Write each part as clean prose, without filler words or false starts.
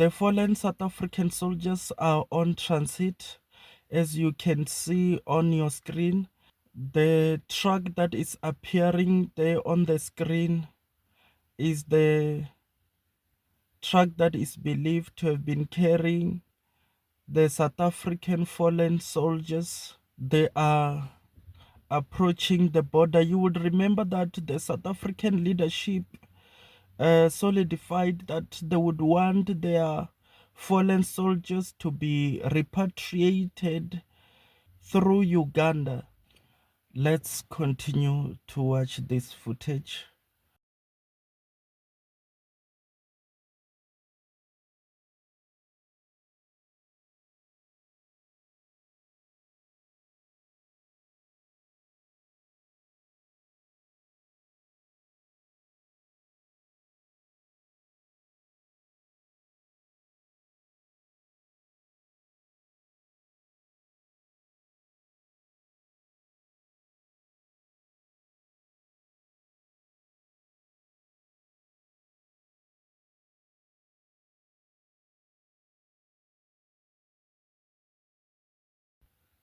The fallen South African soldiers are on transit, as you can see on your screen. The truck that is appearing there on the screen is the truck that is believed to have been carrying the South African fallen soldiers. They are approaching the border. You would remember that the South African leadership solidified that they would want their fallen soldiers to be repatriated through Uganda. Let's continue to watch this footage.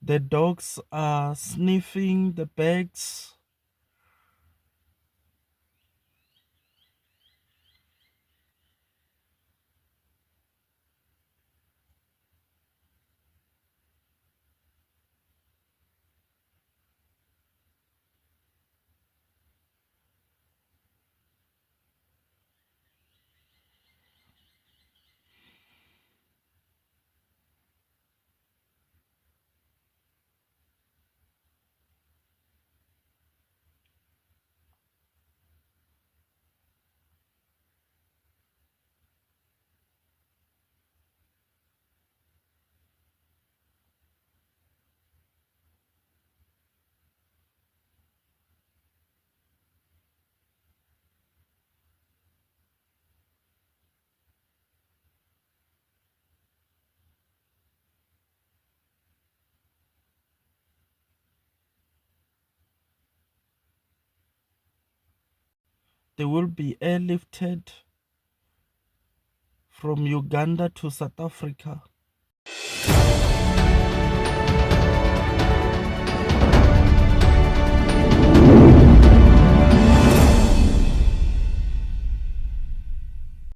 The dogs are sniffing the bags. They will be airlifted from Uganda to South Africa.